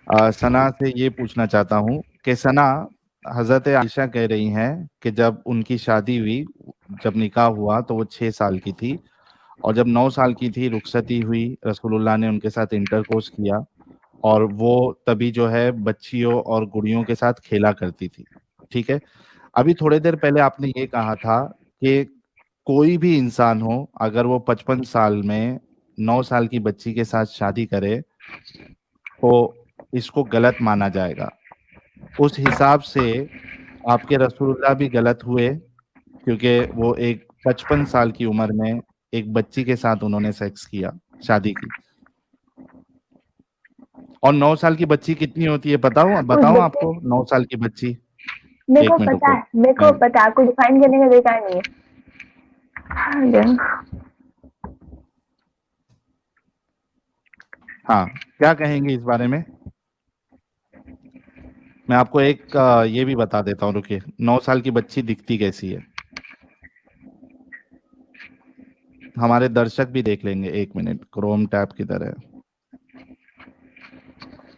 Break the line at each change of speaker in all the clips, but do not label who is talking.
सना से ये पूछना चाहता हूँ कि सना, हजरत आयशा कह रही हैं कि जब उनकी शादी हुई, जब निकाह हुआ तो वो 6 साल की थी, और जब 9 साल की थी रुखसती हुई, रसूलुल्लाह ने उनके साथ इंटरकोर्स किया, और वो तभी जो है बच्चियों और गुड़ियों के साथ खेला करती थी। ठीक है। अभी थोड़ी देर पहले आपने ये कहा था कि कोई भी इंसान हो, अगर वो 55 साल में 9 साल की बच्ची के साथ शादी करे तो इसको गलत माना जाएगा। उस हिसाब से आपके रसूलुल्लाह भी गलत हुए, क्योंकि वो एक 55 साल की उम्र में एक बच्ची के साथ उन्होंने सेक्स किया, शादी की। और 9 साल की बच्ची कितनी होती है बताओ,
उस
बताओ
बच्चे,
आपको 9 साल की बच्ची।
मेरे को
एक मिनट
पता
रुको।
है, मेरे को
मैं
पता है, आपको डिफाइन करने का तरीका नहीं है।
हाँ, क्या कहेंगे इस बारे में? मैं आपको एक ये भी बता देता हूँ, रुकिए। 9 साल की बच्ची दिखती कैसी है, हमारे दर्शक भी देख लेंगे। एक मिनट, क्रोम टैब किधर है?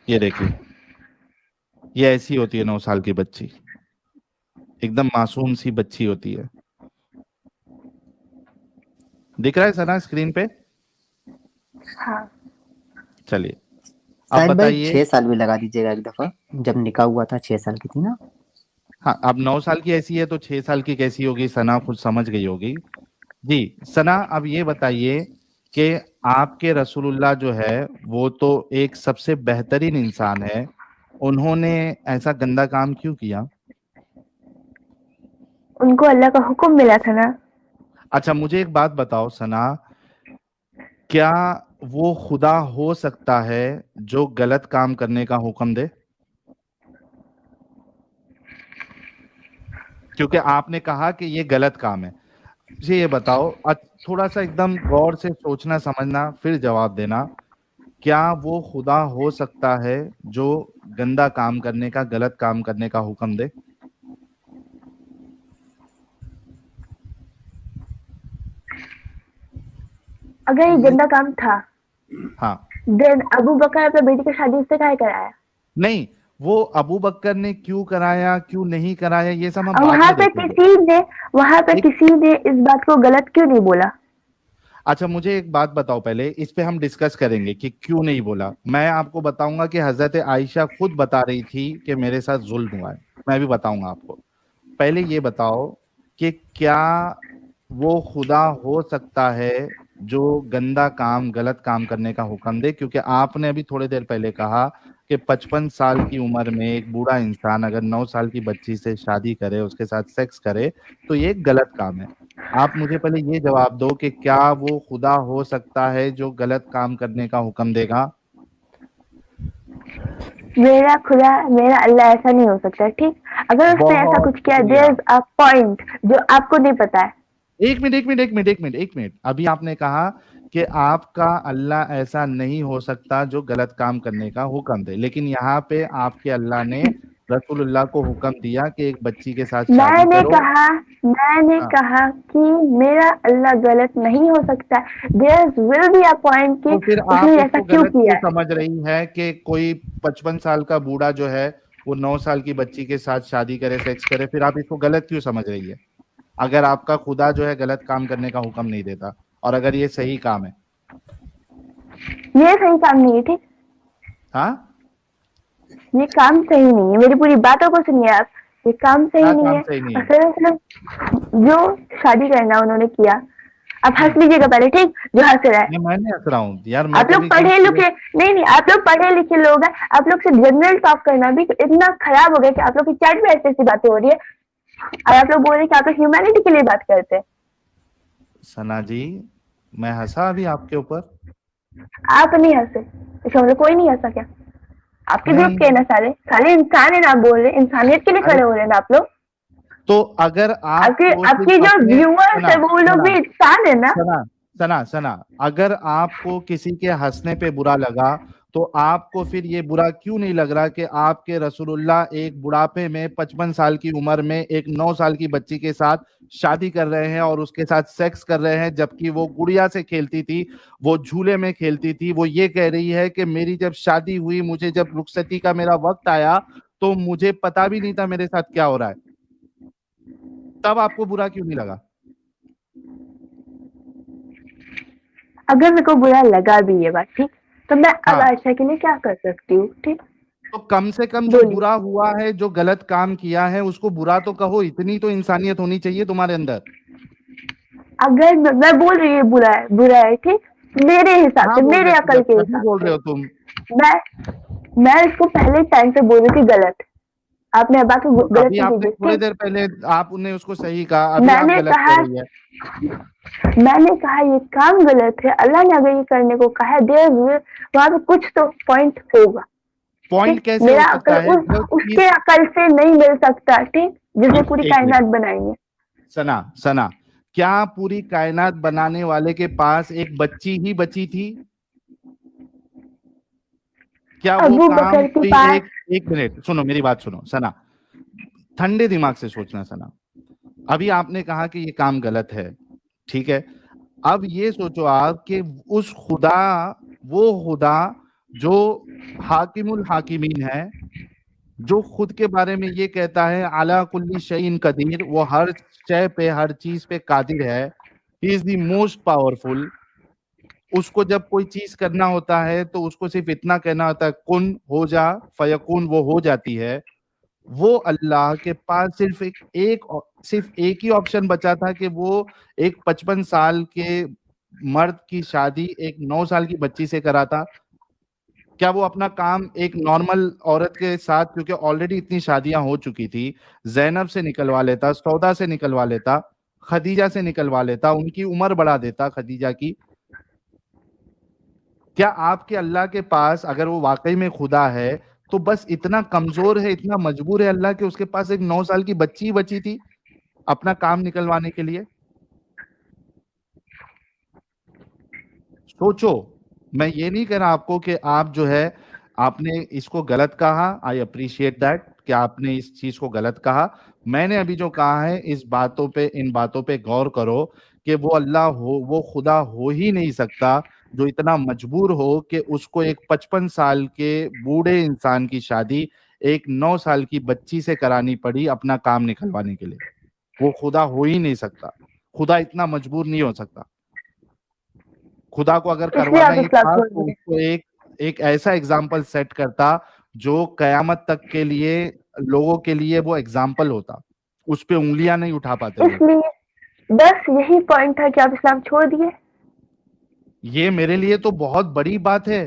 ये देखिए, ये ऐसी होती है 9 साल की बच्ची, एकदम मासूम सी बच्ची होती है। दिख रहा है सना स्क्रीन पे?
हाँ।
चलिए, अब
शायद भाई
बताइए।
6 साल भी लगा दीजिएगा एक दफा। जब निकाह हुआ था 6 साल की थी ना।
हाँ, अब 9 साल की ऐसी है तो 6 साल की कैसी होगी, सना खुद समझ गई होगी। जी। सना, अब ये बताइए कि आपके रसूलुल्लाह जो है वो तो एक सबसे बेहतरीन इंसान है, उन्होंने ऐसा गंदा काम क्यों किया?
उनको अल्लाह का हुक्म मिला था ना।
अच्छा, मुझे एक बात बताओ सना, क्या वो खुदा हो सकता है जो गलत काम करने का हुक्म दे? क्योंकि आपने कहा कि ये गलत काम है। मुझे ये बताओ, थोड़ा सा एकदम गौर से सोचना समझना फिर जवाब देना। क्या वो खुदा हो सकता है जो गंदा काम करने का, गलत काम करने का हुक्म दे?
अगर ये गंदा काम था,
हाँ।
देन अबू बकर अपने बेटी की शादी उससे काहे कराया?
नहीं, वो अबू बकर ने क्यों कराया क्यों नहीं कराया ये सब हम
और
बाद
वहां
में
पे
देखेंगे।
किसी ने, वहां पे
एक,
किसी ने इस बात को गलत क्यों नहीं बोला?
अच्छा मुझे एक बात बताओ, पहले इस पे हम डिस्कस करेंगे कि क्यों नहीं बोला। मैं आपको बताऊंगा कि हजरत आयशा खुद बता रही थी कि मेरे साथ जुल्म हुआ है, मैं भी बताऊंगा आपको। पहले ये बताओ कि क्या वो खुदा हो सकता है जो गंदा काम, गलत काम करने का हुक्म दे? क्योंकि आपने अभी थोड़ी देर पहले कहा कि 55 साल की उम्र में एक बूढ़ा इंसान अगर 9 साल की बच्ची से शादी करे, उसके साथ सेक्स करे, तो ये एक गलत काम है। आप मुझे पहले ये जवाब दो कि क्या वो खुदा हो सकता है जो गलत काम करने का हुक्म देगा?
मेरा खुदा, मेरा अल्लाह ऐसा नहीं हो सकता, ठीक? अगर उसने ऐसा
बहुत
कुछ किया,
शुक्रिया।
देयर इज अ पॉइंट जो आपको नहीं पता है।
एक मिनट, एक मिनट, एक मिनट, एक मिनट, एक मिनट। अभी आपने कहा कि आपका अल्लाह ऐसा नहीं हो सकता जो गलत काम करने का हुक्म दे, लेकिन यहाँ पे आपके अल्लाह ने रसूलुल्लाह को हुक्म दिया कि एक बच्ची के साथ शादी
मैंने
करो।
कहा मैंने
हाँ,
कहा कि मेरा अल्लाह गलत नहीं हो सकता। There will be a point कि
तो फिर आप
उसने ऐसा
इसको
क्यों
गलत क्यों
किया है।
समझ रही है कि कोई 55 साल का बूढ़ा जो है वो 9 साल की बच्ची के साथ शादी करे, सेक्स करे? फिर आप इसको गलत क्यों समझ रही है, अगर आपका खुदा जो है गलत काम करने का हुक्म नहीं देता, और अगर ये सही काम है?
ये सही काम नहीं है, ठीक?
हाँ,
ये काम सही नहीं है, मेरी पूरी बातों को सुनिए आप। ये काम सही
क्या
नहीं
काम
है।
सही नहीं
और
है?
फिर उसने जो शादी करना उन्होंने किया। अब हंस
हम्म,
लीजिएगा पहले, ठीक? जो हंस रहा है।
मैं नहीं हंस रहा हूँ यार, मैं
आप
तो
लोग
अभी एकदम
पढ़े लिखे, नहीं नहीं, आप लोग पढ़े लिखे लोग हैं। आप लोग से जनरल टॉक करना भी इतना खराब हो गया कि आप लोग की चैट में ऐसी ऐसी बातें हो रही है, और आप लोग बोल रहे हैं कि आप लोग ह्यूमैनिटी के लिए बात करते हैं।
सना जी, मैं हंसा अभी आपके ऊपर?
आप नहीं हंसे, इसका मतलब कोई नहीं हंसा क्या? आपके ग्रुप
नहीं।
के है ना, सारे सारे इंसान है ना, आप बोल रहे हैं, इंसानियत के लिए
अरे,
खड़े हो रहे हैं ना आप लोग।
तो अगर
आपके
आपको
आपके
सिर्फ
जो
अपने,
व्यूअर्स
सुना
है वो लोग
सुना
भी इंसान है ना।
सुना सना सना, अगर आपको किसी के हंसने पे बुरा लगा तो आपको फिर ये बुरा क्यों नहीं लग रहा कि आपके रसूलुल्लाह एक बुढ़ापे में 55 साल की उम्र में एक 9 साल की बच्ची के साथ शादी कर रहे हैं और उसके साथ सेक्स कर रहे हैं, जबकि वो गुड़िया से खेलती थी, वो झूले में खेलती थी। वो ये कह रही है कि मेरी जब शादी हुई, मुझे जब रुखसती का मेरा वक्त आया तो मुझे पता भी नहीं था मेरे साथ क्या हो रहा है। तब आपको बुरा क्यों नहीं लगा?
अगर मेरे को बुरा लगा भी ये बात, ठीक, तो मैं अब
हाँ,
आयशा के लिए क्या कर सकती हूँ? ठीक,
तो कम से कम जो
बोलिए।
बुरा हुआ है, जो गलत काम किया है, उसको बुरा तो कहो। इतनी तो इंसानियत होनी चाहिए तुम्हारे अंदर।
अगर मैं बोल रही हूँ बुरा है, ठीक, मेरे हिसाब
हाँ
से,
बोल
मेरे
रहे हो,
अकल के
तभी
हिसाब
बोल
से
रहे हो तुम।
मैं इसको पहले टाइम पे बोल रही थी गलत। आपने अब आके
तो
गलत
अभी
नहीं
आपने
कीजिए,
थोड़ी
ठीक।
देर पहले आपने उसको सही कहा, अभी आप
मैंने
गलत
कहा
कह रही है।
मैंने कहा ये काम गलत है, अल्लाह ने अगर ये करने को कहा है, देर वहां पे कुछ तो पॉइंट होगा,
पॉइंट
ठीक।
कैसे हो
मेरा अकल
सकता है जो
उसके
चीज।
अकल से नहीं मिल सकता, ठीक, जिसने पूरी
एक मिनट,
कायनात बनाई है।
सना सना, क्या पूरी कायनात बनाने वाले के पास एक बच्ची ही बची थी? क्या वो
अबू
काम
बकर के
कोई
पास।
एक मिनट सुनो, मेरी बात सुनो सना, ठंडे दिमाग से सोचना सना। अभी आपने कहा कि ये काम गलत है, ठीक है। अब ये सोचो आप कि उस खुदा, वो खुदा जो हाकिमुल हाकिमीन है, जो खुद के बारे में ये कहता है अला कुल्ली शैइन कदीर, वो हर शय पे, हर चीज पे कादिर है, he is the most powerful. उसको जब कोई चीज करना होता है तो उसको सिर्फ इतना कहना होता है कुन हो जा, फयकुन, वो हो जाती है। वो अल्लाह के पास सिर्फ एक ही ऑप्शन बचा था कि वो एक 55 साल के मर्द की शादी एक 9 साल की बच्ची से कराता। क्या वो अपना काम एक नॉर्मल औरत के साथ, क्योंकि ऑलरेडी इतनी शादियां हो चुकी थी, जैनब से निकलवा लेता, सौदा से निकलवा लेता, खदीजा से निकलवा लेता, उनकी उम्र बढ़ा देता खदीजा की? क्या आपके अल्लाह के पास, अगर वो वाकई में खुदा है, तो बस इतना कमजोर है, इतना मजबूर है अल्लाह कि उसके पास एक 9 साल की बच्ची ही बची थी अपना काम निकलवाने के लिए? सोचो। मैं ये नहीं कह रहा आपको कि आप जो है, आपने इसको गलत कहा, आई अप्रिशिएट दैट कि आपने इस चीज को गलत कहा। मैंने अभी जो कहा है, इस बातों पे, इन बातों पे गौर करो कि वो अल्लाह हो, वो खुदा हो ही नहीं सकता जो इतना मजबूर हो कि उसको एक 55 साल के बूढ़े इंसान की शादी एक 9 साल की बच्ची से करानी पड़ी अपना काम निकलवाने के लिए। वो खुदा हो ही नहीं सकता। खुदा इतना मजबूर नहीं हो सकता। खुदा को अगर
इसलिए
करवाना
आप
ही
इस्लाम
था
छोड़
तो
दीजिए।
उसको एक ऐसा एग्जाम्पल सेट करता जो कयामत तक के लिए, लोगों के लिए वो एग्जाम्पल होता। उस पे उंगलियां नहीं उठा पाते लोग।
इसलिए बस यही पॉइंट था कि आप इस्लाम छोड़ दिए।
ये मेरे लिए तो बहुत बड़ी बात है।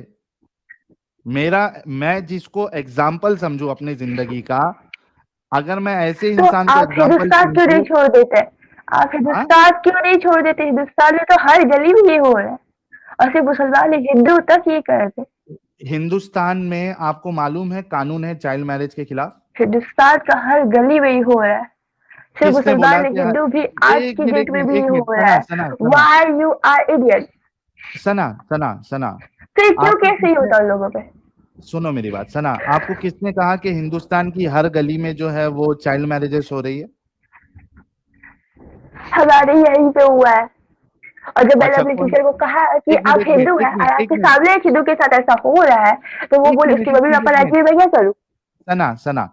मैं जिसको एग्जाम्पल समझू अपनी जिंदगी का, अगर मैं ऐसे
तो
इंसान को
आप
एग्जाम्पल
हिंदुस्तान क्यों नहीं
समझू।
छोड़ देते? आप
हाँ,
हिंदुस्तान क्यों नहीं छोड़ देते? हिंदुस्तान में तो हर गली में ये हो रहा है, और सिर्फ मुसलमान नहीं, हिंदू तक ये कर रहे थे।
हिंदुस्तान में आपको मालूम है कानून है चाइल्ड मैरिज के खिलाफ।
हिंदुस्तान का हर गली में ये हो रहा है, सिर्फ
किसने बोला
मुसलमान नहीं,
कि
हिंदू भी आज की डेट में भी ये
एक
हो
मिनट,
रहा
सना
है।
सना सना
वाई यू आर इडियट?
सना सना सना,
फिर क्यों
आपको
कैसे ही
किसने,
होता उन लोगों पे?
सुनो मेरी बात सना, आपको किसने कहा कि हिंदुस्तान की हर गली में जो है वो चाइल्ड मैरिजेस हो रही है?
हमारे यहीं पे हुआ है। और जब मैंने
अच्छा
अपने
कौन?
टीचर को कहा कि
एक मिनट
आप
एक मिनट
हिंदू
एक
हैं और
मिनट एक
आपके
मिनट
सामने एक हिंदू के साथ ऐसा हो रहा है, तो वो
एक
बोले
मिनट
उसकी
एक
मम्मी
मिनट
पापा
एक मिनट
राजी है, मैं क्या करूँ?
सना सना,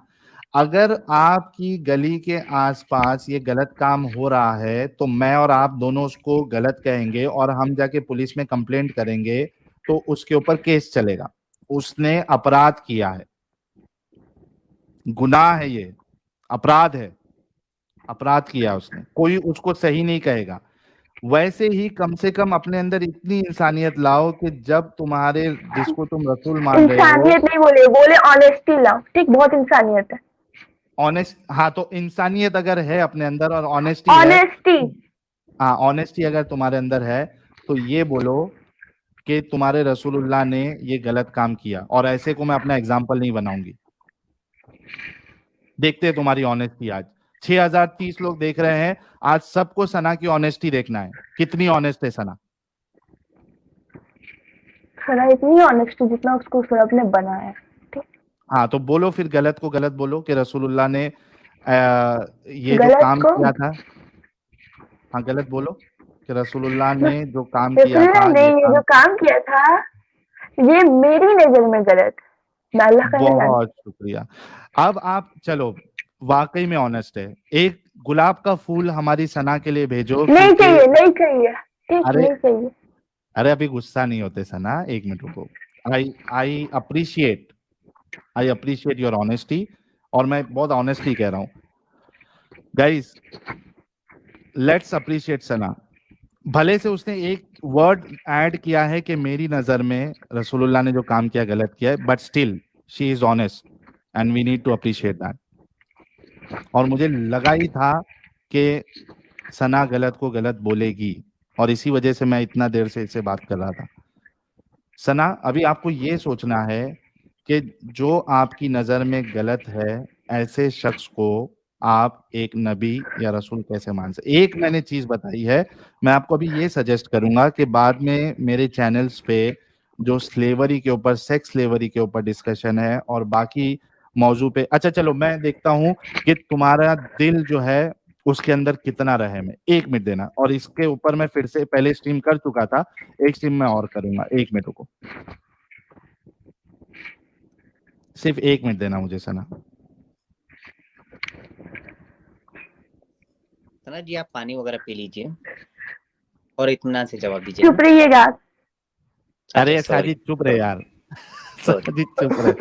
अगर आपकी गली के आसपास ये गलत काम हो रहा है तो मैं और आप दोनों उसको गलत कहेंगे और हम जाके पुलिस में कंप्लेंट करेंगे, तो उसके ऊपर केस चलेगा। उसने अपराध किया है, गुनाह है ये, अपराध है, अपराध किया उसने, कोई उसको सही नहीं कहेगा। वैसे ही कम से कम अपने अंदर इतनी इंसानियत लाओ कि जब तुम्हारे, जिसको तुम रसूल मान रहे हो,
इंसानियत नहीं बोले, बोले ऑनेस्टी लाओ, ठीक, बहुत इंसानियत है।
ऑनेस्ट, हाँ तो इंसानियत अगर है अपने अंदर और ऑनेस्टी है,
ऑनेस्टी।
हाँ ऑनेस्टी अगर तुम्हारे अंदर है, तो ये बोलो कि तुम्हारे रसूलुल्लाह ने ये गलत काम किया, और ऐसे को मैं अपना एग्जाम्पल नहीं बनाऊंगी। देखते हैं तुम्हारी ऑनेस्टी आज। 6030 लोग देख रहे हैं आज, सबको सना की ऑनेस्टी देखना है, कितनी ऑनेस्ट है सना।
सना इतनी ऑनेस्ट है जितना उसको सौरभ ने बनाया।
हाँ तो बोलो फिर गलत को गलत बोलो कि रसूलुल्लाह ने ये जो
गलत
काम
को
किया था। हाँ गलत बोलो कि रसूलुल्लाह ने जो काम किया
रसूलुल्लाह
था
ने
ये
ये
काम।
जो काम किया था ये मेरी नजर में गलत, मैं अल्लाह का नहीं जानती।
बहुत शुक्रिया। अब आप चलो वाकई में ऑनेस्ट है, एक गुलाब का फूल हमारी सना के लिए भेजो
नहीं
क्योंकि
चाहिए, नहीं चाहिए, ठीक
अरे
नहीं चाहिए।
अरे अभी गुस्सा नहीं होते सना, एक मिनट रुको। I I appreciate I appreciate your honesty, और मैं बहुत ऑनेस्टली कह रहा हूँ। Guys let's appreciate Sana. भले से उसने एक वर्ड ऐड किया है कि मेरी नजर में रसूलुल्लाह ने जो काम किया गलत किया है, but still she is honest and we need to appreciate that. और मुझे लगा ही था कि सना गलत को गलत बोलेगी, और इसी वजह से मैं इतना देर से इससे बात कर रहा था। सना अभी आपको ये सोचना है कि जो आपकी नजर में गलत है ऐसे शख्स को आप एक नबी या रसूल कैसे मान सकते। एक मैंने चीज बताई है, मैं आपको अभी ये सजेस्ट करूंगा कि बाद में मेरे चैनल्स पे जो स्लेवरी के ऊपर, सेक्स स्लेवरी के ऊपर डिस्कशन है और बाकी मौजू पे, अच्छा चलो मैं देखता हूँ कि तुम्हारा दिल जो है उसके अंदर कितना रहे। में 1 मिनट देना, और इसके ऊपर मैं फिर से पहले स्ट्रीम कर चुका था, एक स्ट्रीम में और करूंगा। 1 मिनट को सिर्फ 1 मिनट देना मुझे सना।
सना जी आप पानी वगैरह पी लीजिए और इत्मीनान से जवाब दीजिए।
चुप रहिएगा।
अरे
सॉरी
साजिद चुप रहे यार।
सॉरी।
साजिद चुप रहे।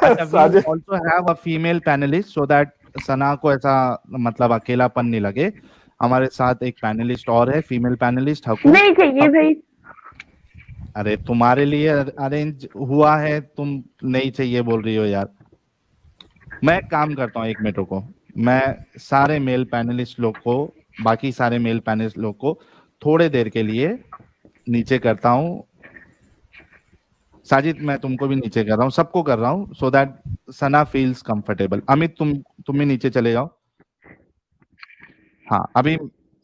अच्छा we
Sajid
also have a female panelist so that Sana को ऐसा मतलब अकेलापन नहीं लगे। हमारे साथ एक पैनलिस्ट और है, फीमेल पैनलिस्ट हकू।
नहीं चाहिए भाई।
अरे तुम्हारे लिए अरेंज हुआ है, तुम नहीं चाहिए बोल रही हो यार। मैं एक काम करता हूँ, 1 मिनट को मैं सारे मेल पैनलिस्ट लोग को, बाकी सारे मेल पैनलिस्ट लोग को थोड़े देर के लिए नीचे करता हूँ। साजिद मैं तुमको भी नीचे कर रहा हूँ, सबको कर रहा हूँ सो that Sana feels comfortable. Amit तुम भी नीचे चले जाओ। हाँ अभी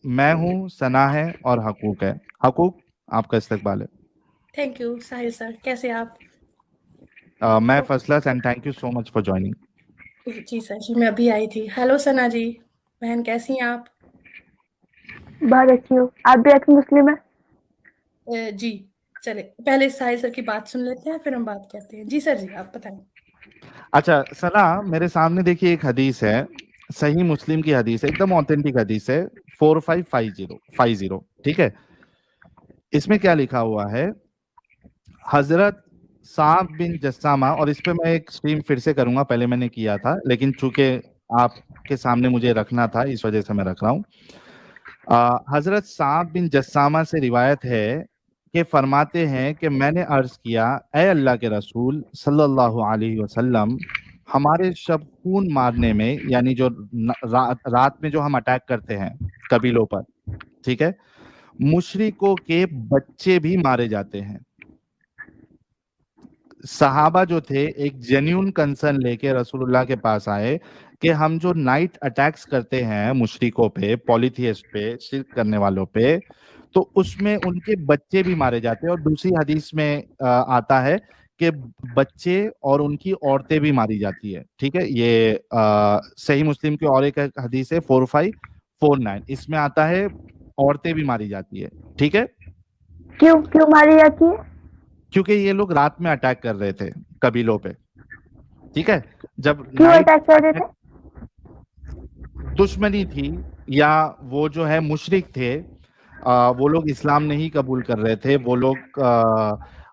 मैं हूँ, सना है और हकूक है। हकूक आपका इस्तकबाल है।
थैंक यू साहिल सर, कैसे आप?
मैं first class and thank you so much for joining.
जी सर जी, मैं अभी आई थी। हेलो सना जी, बहन कैसी हैं आप?
बहुत अच्छी हो, आप भी अच्छी मुस्लिम है।
जी चले पहले साहिल सर की बात सुन लेते हैं फिर हम बात करते हैं। जी सर जी आप बताएं।
अच्छा सना, मेरे सामने देखिए एक हदीस है, सही मुस्लिम की हदीस है, एकदम ऑथेंटिक हदीस है, 4550, ठीक है। इसमें क्या लिखा हुआ है, हजरत साब बिन जस्सामा, और इस पे मैं एक स्ट्रीम फिर से करूंगा, पहले मैंने किया था लेकिन चूंकि आपके सामने मुझे रखना था इस वजह से मैं रख रहा हूँ। हजरत साब बिन जस्सामा से रिवायत है कि फरमाते हैं कि मैंने अर्ज किया, ए अल्लाह के रसूल सल्लल्लाहु अलैहि वसल्लम, हमारे शब खून मारने में, यानी जो रात में जो हम अटैक करते हैं कबीलों पर, ठीक है, मुशरिकों के बच्चे भी मारे जाते हैं। सहाबा जो थे एक जेन्यून कंसर्न लेके रसूलुल्लाह के पास आए कि हम जो नाइट अटैक्स करते हैं मुशरिकों पे, पॉलीथियस्ट पे, शिर्क करने वालों पे, तो उसमें उनके बच्चे भी मारे जाते हैं। और दूसरी हदीस में आता है कि बच्चे और उनकी औरतें भी मारी जाती है, ठीक है। ये सही मुस्लिम की और एक हदीस है 4549, इसमें आता है औरतें भी मारी जाती है, ठीक है।
क्यों क्यों मारी जाती है?
क्योंकि ये लोग रात में अटैक कर रहे थे कबीलों पे, ठीक है। जब
क्यों
नाइट
अटैक कर रहे थे?
दुश्मनी थी, या वो जो है मुशरिक थे, वो लोग इस्लाम नहीं कबूल कर रहे थे, वो लोग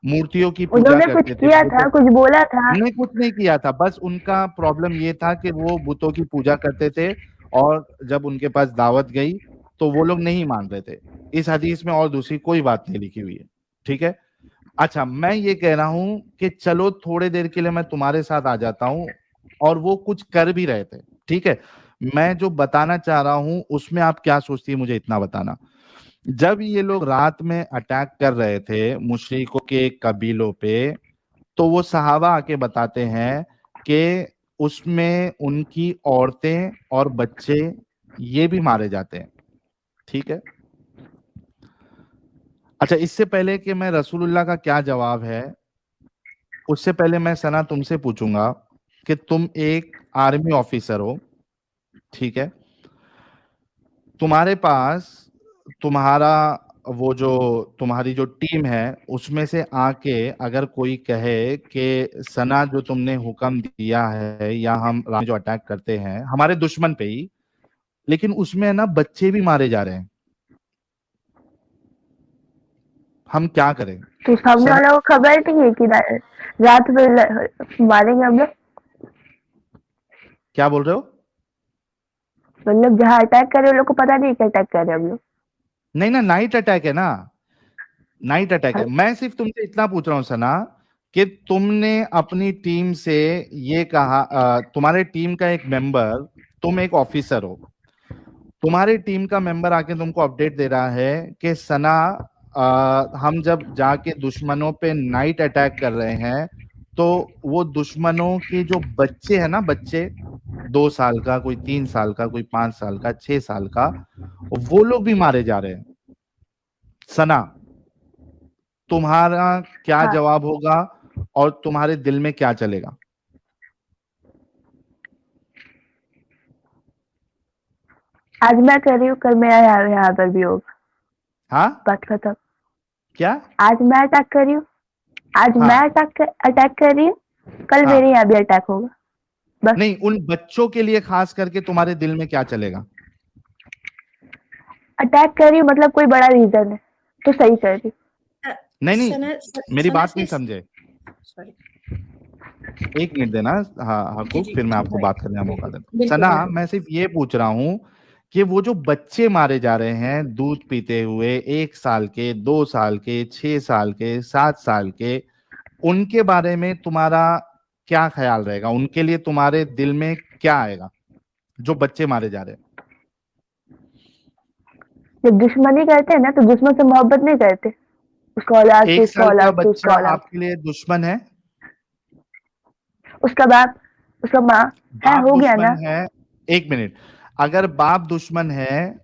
मूर्तियों की पूजा
उन्होंने कुछ
करते थे,
किया था, कुछ बोला था?
उन्होंने कुछ नहीं किया था, बस उनका प्रॉब्लम ये था कि वो बुतों की पूजा करते थे, और जब उनके पास दावत गई तो वो लोग नहीं मान रहे थे। इस हदीस में और दूसरी कोई बात नहीं लिखी हुई है, ठीक है। अच्छा मैं ये कह रहा हूं कि चलो थोड़े देर के लिए मैं तुम्हारे साथ आ जाता हूं, और वो कुछ कर भी रहे थे, ठीक है। मैं जो बताना चाह रहा हूं उसमें आप क्या सोचती है मुझे इतना बताना। जब ये लोग रात में अटैक कर रहे थे मुशरिकों के कबीलों पे, तो वो सहाबा आके बताते हैं कि उसमें उनकी औरतें और बच्चे ये भी मारे जाते हैं, ठीक है। अच्छा इससे पहले कि मैं रसूलुल्लाह का क्या जवाब है उससे पहले मैं सना तुमसे पूछूंगा कि तुम एक आर्मी ऑफिसर हो, ठीक है? तुम्हारे पास तुम्हारा वो जो तुम्हारी जो टीम है उसमें से आके अगर कोई कहे कि सना जो तुमने हुक्म दिया है या हम जो अटैक करते हैं हमारे दुश्मन पे ही, लेकिन उसमें ना बच्चे भी मारे जा रहे हैं, हम क्या करें?
तो सामने
सना
वाला को खबर नहीं है कि रात में मारेंगे हम लोग।
क्या बोल रहे हो?
मतलब जहाँ अटैक कर रहे हैं, लोग को पता नहीं कि अटैक कर रहे हैं हम लोग।
नहीं ना, नाइट अटैक है ना, नाइट अटैक है।
हाँ,
मैं सिर्फ तुमसे इतना पूछ रहा हूँ सना कि तुमने अपनी टीम से ये कहा, तुम्हारे टीम का एक मेंबर, तुम एक ऑफिसर हो, तुम्हारी टीम का मेंबर आके तुमको अपडेट दे रहा है कि सना हम जब जाके दुश्मनों पे नाइट अटैक कर रहे हैं तो वो दुश्मनों के जो बच्चे हैं ना, बच्चे 2 साल का, कोई 3 साल का, कोई 5 साल का, 6 साल का, वो लोग भी मारे जा रहे हैं। सना, तुम्हारा क्या
हाँ।
जवाब होगा और तुम्हारे दिल में क्या चलेगा?
आज मैं कर रही हूँ, कल मेरा यहाँ पर भी होगा।
हाँ,
बात खत्म।
क्या?
आज मैं अटैक कर रही हूँ, आज मैं
हाँ,
अटैक कर रही हूँ, कल
हाँ,
मेरे यहाँ भी अटैक होगा। बस।
नहीं, उन बच्चों के लिए खास करके तुम्हारे दिल में क्या चलेगा?
अटैक कर रही हूँ मतलब कोई बड़ा रीजन है, तो सही कर रही हूँ।
नहीं नहीं,
सना
मेरी
सना
बात नहीं
से
समझे,
सॉरी।
1 मिनट देना। हाँ
जी
हकूक,
जी
फिर मैं
जी
आपको
भाई,
बात करने का मौका देता हूँ।
बिल्कुल
सना,
बिल्कुल।
मैं सिर्फ ये पूछ रहा हूँ कि वो जो बच्चे मारे जा रहे हैं दूध पीते हुए, 1 साल के, 2 साल के, 6 साल के, 7 साल के, उनके बारे में तुम्हारा क्या ख्याल रहेगा? उनके लिए तुम्हारे दिल में क्या आएगा जो बच्चे मारे जा रहे हैं?
जब दुश्मनी करते हैं ना, तो दुश्मन से मोहब्बत नहीं करते, उसका औलाद से,
एक
उसका
साल का
औलाद से,
बच्चा
उसका औलाद,
आपके लिए दुश्मन है?
उसका बाप, उसका माँ है,
बाप
हो गया
दुश्मन
ना।
है? 1 मिनट, अगर बाप दुश्मन है,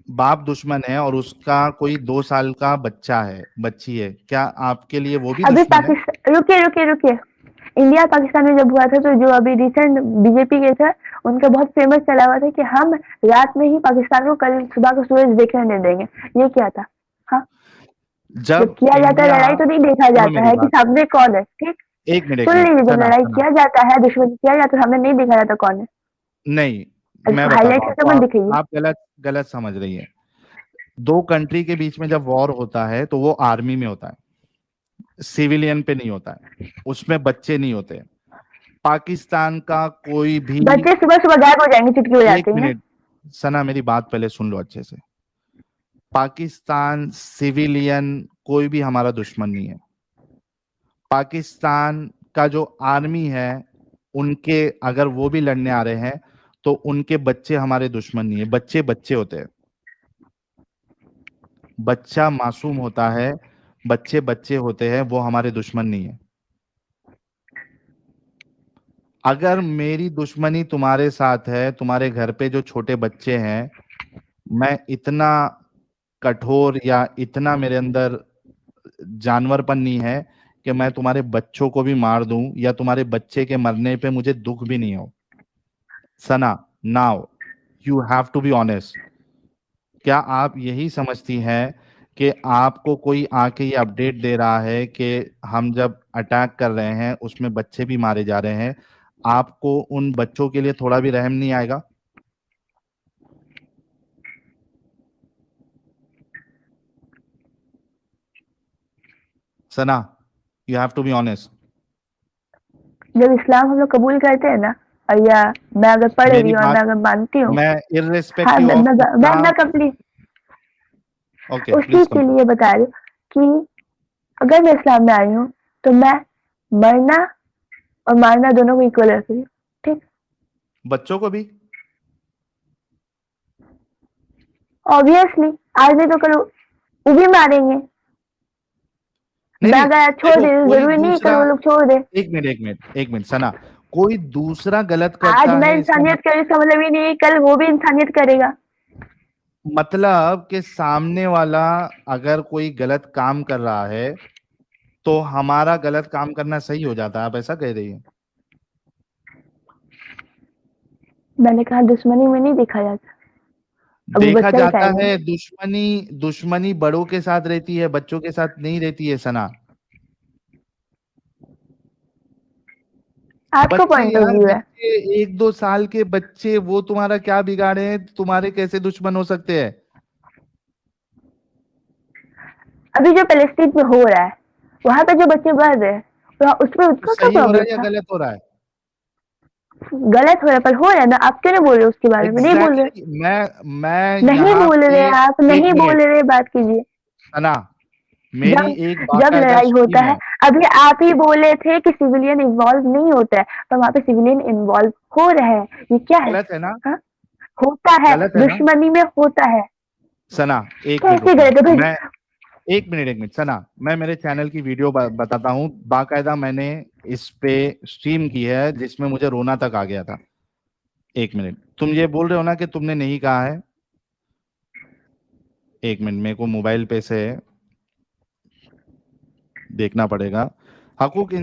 बाप दुश्मन है और उसका कोई 2 साल का बच्चा है, बच्ची है, क्या आपके लिए वो भी
अभी
दुश्मन है?
पाकिस्तान, रुकिए रुकिए रुकिए, इंडिया पाकिस्तान में जब हुआ था, तो जो अभी रिसेंट बीजेपी के थे, उनका बहुत फेमस चला हुआ था कि हम रात में ही पाकिस्तान को कल सुबह को सूरज देखने नहीं देंगे। ये क्या था? हाँ, जब
जब
किया जाता है
इंडिया,
लड़ाई, तो नहीं देखा
सुनो
जाता
मेरी
है कि
बात,
सामने कौन है। ठीक,
1 मिनट, 1
सुन
मिनट,
लीजिए, जब
सना
लड़ाई
सना,
किया जाता है, दुश्मन किया जाता है, सामने नहीं देखा जाता कौन है।
नहीं, मैं
इसको
बताता
हाईलाइट
हूँ
करके
आपको,
मत
आप
दिखाइए।
आप गलत गलत समझ रही हैं। दो कंट्री के बीच में जब वॉर होता है तो वो आर्मी में होता है, सिविलियन पे नहीं होता है, उसमें बच्चे नहीं होते। पाकिस्तान का कोई भी,
बच्चे सुबह सुबह गायब हो जाएंगे, चुटकी हो
एक
जाती है।
मिनट सना, मेरी बात पहले सुन लो अच्छे से। पाकिस्तान सिविलियन कोई भी हमारा दुश्मन नहीं है। पाकिस्तान का जो आर्मी है, उनके अगर वो भी लड़ने आ रहे हैं तो उनके बच्चे हमारे दुश्मन नहीं है। बच्चे बच्चे होते हैं, बच्चा मासूम होता है, बच्चे बच्चे होते हैं, वो हमारे दुश्मन नहीं है। अगर मेरी दुश्मनी तुम्हारे साथ है, तुम्हारे घर पे जो छोटे बच्चे हैं, मैं इतना कठोर या इतना मेरे अंदर जानवरपन नहीं है कि मैं तुम्हारे बच्चों को भी मार दूं या तुम्हारे बच्चे के मरने पे मुझे दुख भी नहीं हो। Sana, now you have to be honest. क्या आप यही समझती हैं कि आपको कोई आके ये अपडेट दे रहा है कि हम जब अटैक कर रहे हैं उसमें बच्चे भी मारे जा रहे हैं, आपको उन बच्चों के लिए थोड़ा भी रहम नहीं आएगा? Sana, you have to be honest.
जब इस्लाम हम लोग कबूल करते हैं ना, और या मैं अगर पढ़
मेरी
रही हूँ और
बात,
मैं अगर मानती हूँ।
मैं
हाँ,
इर्रेस्पेक्टिव ऑफ
मैं कंप्लीट
ओके,
उस
प्लीज
चीज के लिए बता रही हूँ कि अगर मैं इस्लाम में आई हूँ, तो मैं मरना और मारना दोनों को इक्वल रख रही हूँ। ठीक,
बच्चों को भी।
ऑब्वियसली, आज नहीं तो कल वो भी मारेंगे।
नहीं
मैं
नहीं,
अगर छोड़
देखो
दे,
कोई
जरूरी नहीं है कल
दूसरा,
वो लोग छोड़ दे।
1 मिनट, 1 मिनट, 1 मिनट सना, कोई दूसरा गलत
आज
करता
मैं
है इसका
इंसानियत कर, इसका मतलब ये नहीं है कल वो भी इंसानियत करेगा।
मतलब कि सामने वाला अगर कोई गलत काम कर रहा है तो हमारा गलत काम करना सही हो जाता है, आप ऐसा कह रही है?
मैंने कहा दुश्मनी में नहीं देखा जाता। अब वो
देखा
बच्चा
जाता
बताएगा।
है, दुश्मनी बड़ों के साथ रहती है, बच्चों के साथ नहीं रहती है सना।
आपका
बच्चे
पॉइंट ऑफ
यार,
व्यू है।
बच्चे 1-2 साल के बच्चे, वो तुम्हारा क्या बिगाड़े हैं? तुम्हारे कैसे दुश्मन हो सकते हैं?
अभी जो पैलेस्टीन में हो रहा है, वहां पे जो बच्चे बढ़ रहे हैं, वहाँ उसमें
तो
उसका क्या
सही हो रहा
प्रॉब्लम
है या
था?
गलत हो रहा है?
गलत हो रहा है, पर हो रहा है ना। आप क्यों नहीं बोल रहे उसके बारे में? नहीं बोल रहे।
एग्जैक्टली मैं
नहीं
यहाँ
बोल
पे
रहे आप,
एक
नहीं बोल
मिनट
रहे, बात कीजिए।
सना, मेरी
जब
एक
जब
बाकायदा
लड़ाई होता
स्ट्रीम
है,
है।
अभी आप ही बोले थे कि सिविलियन इन्वॉल्व नहीं होता है, पर वहां पे सिविलियन इन्वॉल्व हो रहे हैं। ये क्या है?
गलत है ना?
हाँ, होता है,
गलत है ना
दुश्मनी में होता है।
सना? एक मिनट
कैसे
रुकना।
गलत है भाई?
मैं एक मिनट सना, मैं मेरे चैनल की वीडियो बताता हूँ, बाकायदा मैंने इस पे स्ट्रीम की है जिसमें मुझे रोना तक आ गया था। एक मिनट, तुम ये बोल रहे हो ना कि तुमने नहीं कहा है? एक मिनट, मेरे को मोबाइल पे से देखना पड़ेगा। हकूक